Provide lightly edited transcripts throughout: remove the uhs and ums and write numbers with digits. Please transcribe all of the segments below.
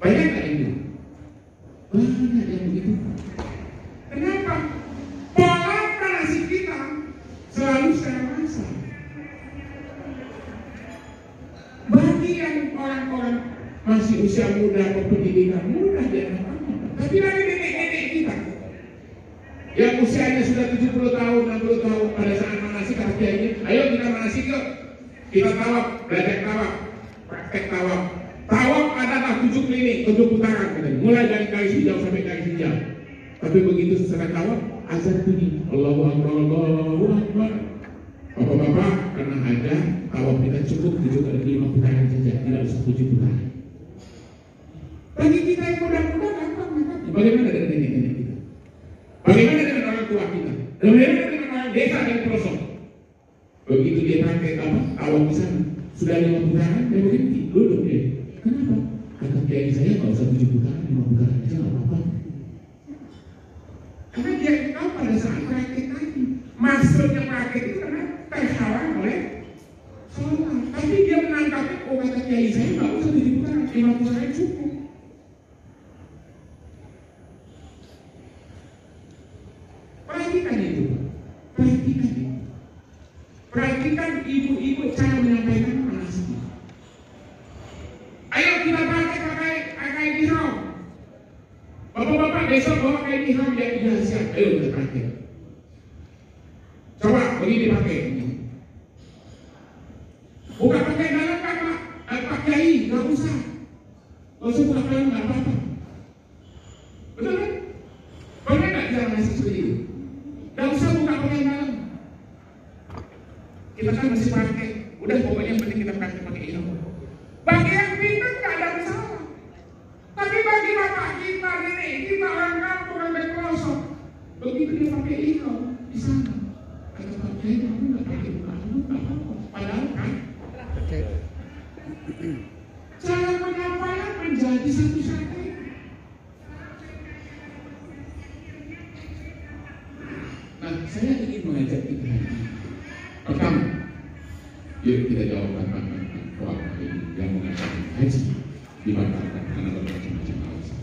Banyak nggak yang gitu? Banyak yang begitu. Kenapa? Pola manasik kita selalu secara massa. Bagi yang orang-orang masih usia muda atau pendidikan mudah dia lakukan. Tapi bagi nenek-nenek kita yang usianya sudah 70 tahun, 60 tahun pada saat manasik ini, ayo kita manasik yuk. Kita tawaf, belajar tawaf, praktek tawaf. Tawaf adalah 7 klinik, 7 putaran, mulai dari garis hijau sampai garis hijau. Tapi begitu selesai tawaf, azan bunyi, Allahu Akbar, Allahu Akbar. Bapak-bapak, karena ada tawaf kita cukup 7 kali 5 putaran saja, tidak usah 7 putaran. Bagi kita yang muda-muda gampang, bagaimana dengan nenek-nenek kita? Bagaimana dengan orang tua kita? Bagaimana dengan orang desa dan pelosok? Begitu dia pakai tawaf di sana, sudah 5 putaran, dia berhenti, duduk dia. Kenapa? Kata kiai saya nggak usah 7 putaran, 5 putaran aja nggak apa-apa. Karena dia tahu pada saat praktek tadi, maksudnya praktek itu karena terhalang oleh sholat. Tapi dia menangkapnya, oh kata kiai saya nggak usah 7 putaran, 5 putaran cukup. Perhatikan itu, perhatikan itu. Perhatikan ibu-ibu cara menyampaikan manasik. Ayo kita pakai ihram. Bapak-bapak besok bawa kain ihram dia siap. Ayo kita pakai. Coba begini pakai. Bukan pakai dalam Pak Kiai, nggak usah. Nggak usah buka dalam, nggak apa-apa. Betul kan? Pernah nggak jalan nasi seperti itu? Nggak usah buka pakai dalam. Kita kan masih pakai. Udah pokoknya yang penting kita pakai ihram. Bagi yang pintar nggak ada masalah. Tapi bagi bapak kita, nenek kita, orang kampung, orang pelosok, begitu dia pakai ihram di sana, kata Pak Kiai, kamu nggak pakai bukaan, nggak apa-apa. Padahal kan, cara penyampaian menjadi satu strategi. Nah, saya ingin mengajak kita hari ini. Pertama, yuk kita jawab tantangan yang mengatakan haji dibatalkan karena bermacam-macam alasan.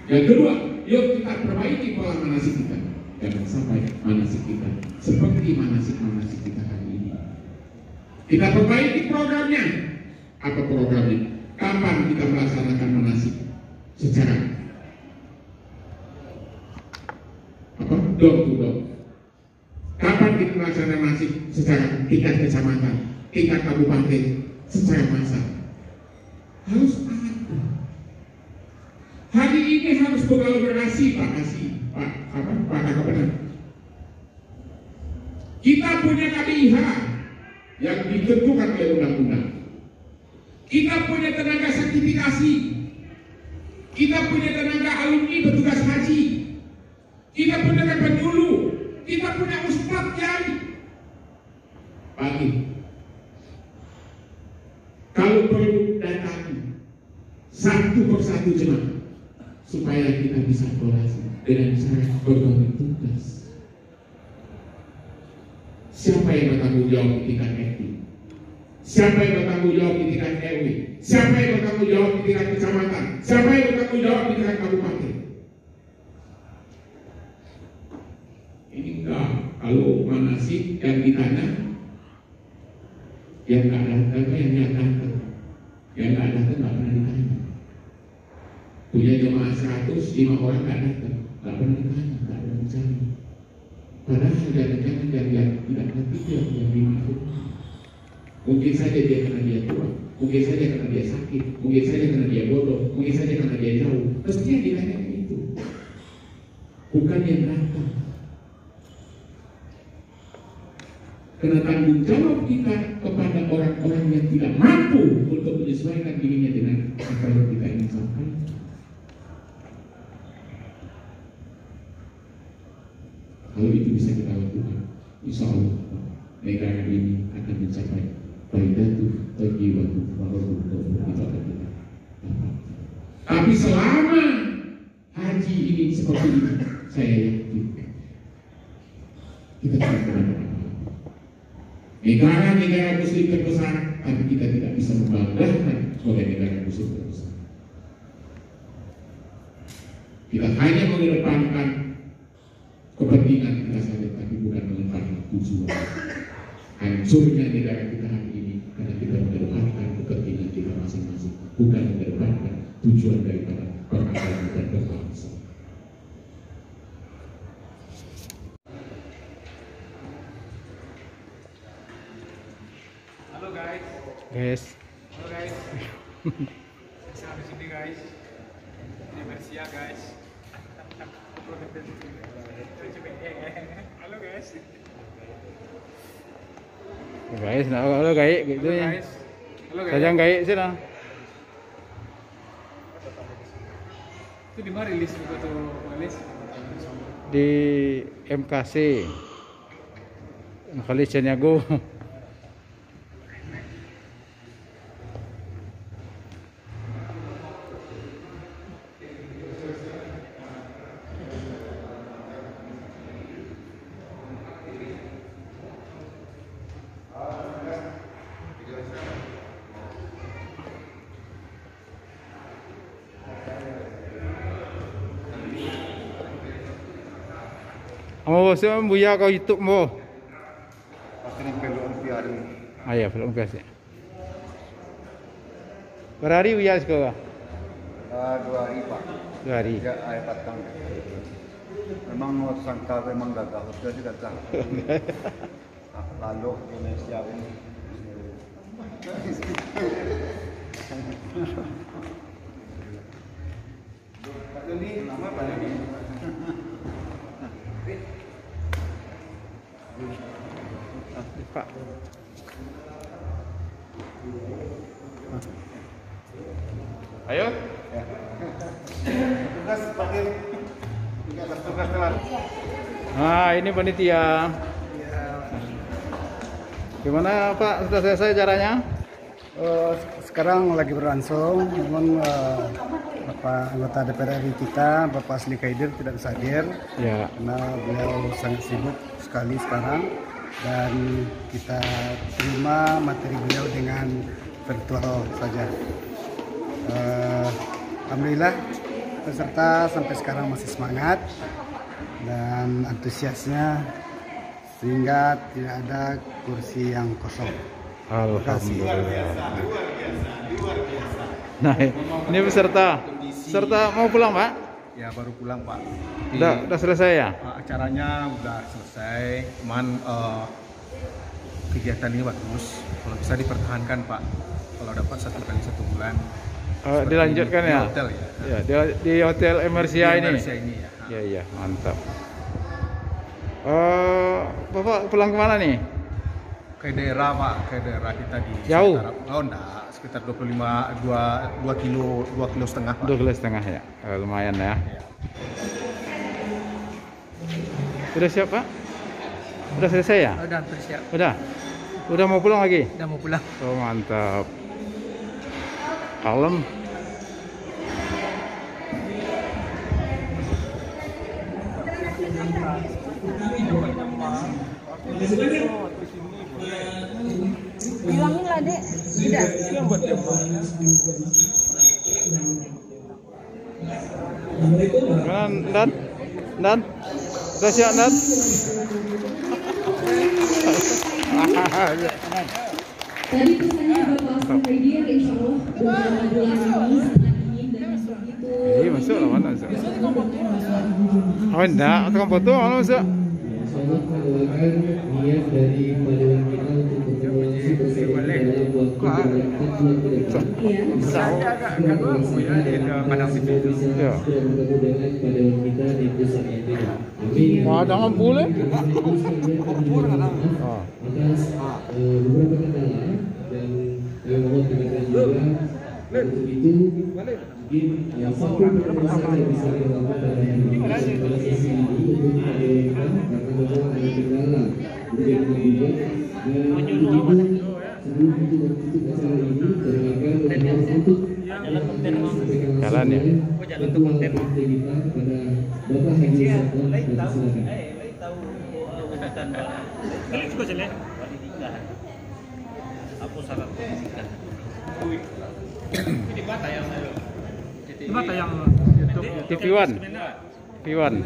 Yang kedua, yuk kita perbaiki pola manasik kita. Jangan sampai manasik kita seperti manasik kita hari ini. Kita perbaiki programnya. Apa programnya? Kapan kita melaksanakan manasik secara door to door? Kapan kita melaksanakan manasik secara tingkat kecamatan, tingkat kabupaten, secara massal? Harus ada. Hari ini harus berkolaborasi Pak Kapenan. Kita punya KBIH yang ditentukan oleh undang-undang. Kita punya tenaga sertifikasi. Kita punya tenaga alumni petugas haji. Kita punya penyuluh. Kita punya ustadz kiai. Pagi. Kalau perlu datangi satu persatu jemaah supaya kita bisa kolaborasi dengan cara berbagi tugas. Siapa yang bertanggung jawab di tingkat RT? Siapa yang bertanggung jawab di tingkat RW? Siapa yang bertanggung jawab di tingkat kecamatan? Siapa yang bertanggung jawab di tingkat kabupaten? Ini enggak. Kalau manasik yang ditanya, yang nggak datang, yang datang, nggak pernah ditanya. Punya jemaah 100, 5 orang nggak datang, nggak pernah ditanya, nggak pernah dicari. Padahal jangan-jangan yang tidak ngerti dia punya diri itu. Mungkin saja dia karena dia tua, mungkin saja karena dia sakit, mungkin saja karena dia bodoh, mungkin saja karena dia jauh. Mestinya ditanya itu, bukan yang datang. Karena tanggung jawab kita kepada orang-orang yang tidak mampu untuk menyesuaikan dirinya dengan apa yang kita ingin sampaikan. Kalau itu bisa kita lakukan, insya Allah negara ini akan mencapai baidatu thayyibatu warahmatullahi wabarakatuh kita. Tapi selama haji ini seperti ini, saya yakin kita tidak pernah. Negara-negara muslim terbesar, tapi kita tidak bisa membanggakan sebagai negara muslim terbesar. Kita hanya mengedepankan kepentingan kita saja, tapi bukan mengedepankan tujuan. Hancurnya negara kita hari ini karena kita mengedepankan kepentingan kita masing-masing, bukan mengedepankan tujuan daripada peradaban dan berbangsa. Halo guys. Halo guys. Saya di sini guys. Ini Mersia guys. Halo guys. Guys, halo guys, gitu ya. Halo guys. Sajang guys sih lah. Itu di mana rilis juga tuh rilis? Di MKC. Kali Cianyago. Mau saya buya kau YouTube mo. Pasti peluk biar Ayah, belum kasih. Berhari buya sekolah. 2 hari Pak. 2 hari. Ya air patang. Memang sangka memang gagal, sudah sih gagal. Lalu Indonesia ini. Pak Joni, nama Pak Joni. Pak. Ayo. Ya. Tugas Pak Dir. Tugas teman. Nah, ini panitia. Gimana Pak? Sudah selesai caranya? Sekarang lagi berlangsung, namun anggota DPR RI kita, Bapak Asli Kaidir tidak bisa hadir Ya. karena beliau sangat sibuk sekali sekarang, dan kita terima materi beliau dengan virtual saja. Alhamdulillah peserta sampai sekarang masih semangat dan antusiasnya sehingga tidak ada kursi yang kosong. Alhamdulillah. Nah, ini peserta. Peserta mau pulang, Pak? Ya baru pulang Pak. Udah selesai ya? Acaranya udah selesai, cuman kegiatan ini bagus. Kalau bisa dipertahankan Pak, kalau dapat 1 kali 1 bulan. Dilanjutkan di ya? hotel ya. Ya, di hotel Emersia Di ini. Malaysia ini ya. Iya, mantap. Bapak pulang kemana nih? Ke daerah Pak, ke daerah kita di Jauh? sekitar 2 kilo setengah Pak. 2,5 kilo ya? Lumayan ya. Ya. Udah siap, Pak? Udah selesai ya? Udah hampir siap. Udah? Udah mau pulang lagi? Udah mau pulang. Oh, mantap. Kalem. Bilangin lah dek, tidak. Dan, udah siap Dan? Tadi pesannya Bapak Asli Kaidir, insya Allah beberapa bulan ini sangat dingin dan begitu. Iya, masuk lah mana masuk? Oh enggak, tukang foto mana masuk? Sahabat mendoakan niat dari padewan kita untuk berkolaborasi bersama dalam waktu beberapa bulan ke depan. Iya. Semoga bisa segera bertemu dengan padewan kita di pusat ini. Amin. Jangan boleh. Maka beberapa kendala dan kami mohon kepada juga untuk itu mungkin satu pemeriksaan yang bisa dilakukan pada sesi ini untuk padewan kita karena memang ada kendala kemudian juga dan begitu sebelum tutup acara ini terangkan untuk Jalan ya? ketua partai kita kepada Bapak Haji Satwa, silakan. Di mana yang YouTube TV One. TV One.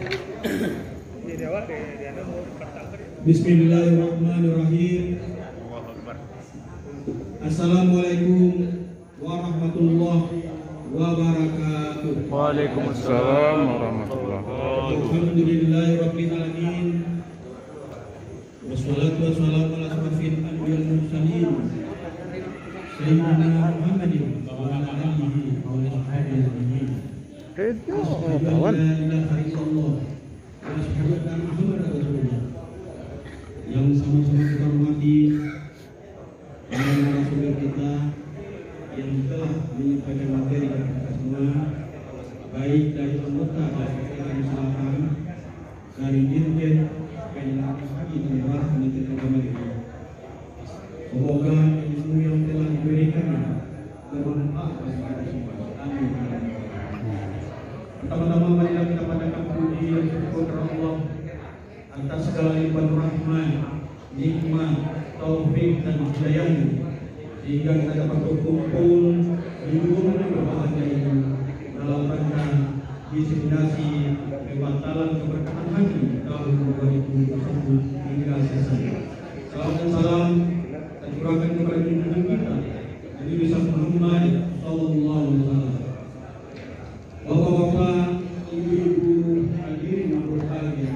Bismillahirrahmanirrahim. Assalamualaikum warahmatullahi wabarakatuh. Waalaikumsalam warahmatullahi wabarakatuh. Alhamdulillahirabbil alamin. Wassalatu wassalamu ala asyrafil anbiya'i wal mursalin. Sayyidina Muhammadin wa ala alihi wa sahbihi ajma'in. Kawan. Yang sama-sama kita hormati para narasumber kita yang telah menyampaikan materi kepada kita semua, baik dari anggota Badan Selatan, dari Dirjen Penyelenggara Haji dan Umrah Kementerian Agama ini. Semoga ilmu yang telah diberikan bermanfaat bagi kita semua. Amin. Pertama-tama marilah kita panjatkan puji dan syukur kepada Allah atas segala limpahan rahmat, nikmat, taufik dan hidayah-Nya, sehingga kita dapat berkumpul di rumah yang berbahagia ini dalam rangka diseminasi pembatalan keberkahan haji tahun 2021 hingga selesai. Salam dan salam tercurahkan kepada junjungan kita Nabi besar Muhammad sallallahu alaihi wasallam. Bapak-bapak, ibu-ibu, hadirin yang berbahagia,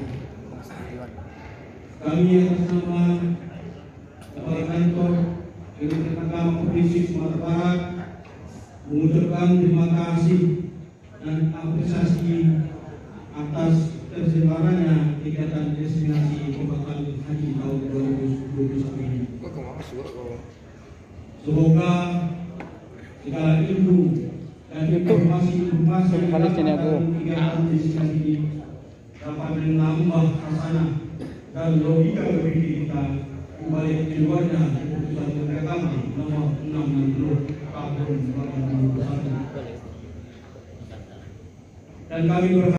kami atas nama Kepala Kantor Kementerian Agama Provinsi Sumatera Barat mengucapkan terima kasih dan apresiasi atas terselenggaranya kegiatan destinasi pembatalan haji tahun 2021 ini. Semoga segala ilmu dan informasi yang dapat kegiatan destinasi ini dapat menambah hasanah dan logika berpikir kita kembali keluarnya keputusan Menteri Agama nomor 660 tahun 2021. Dan kami berharap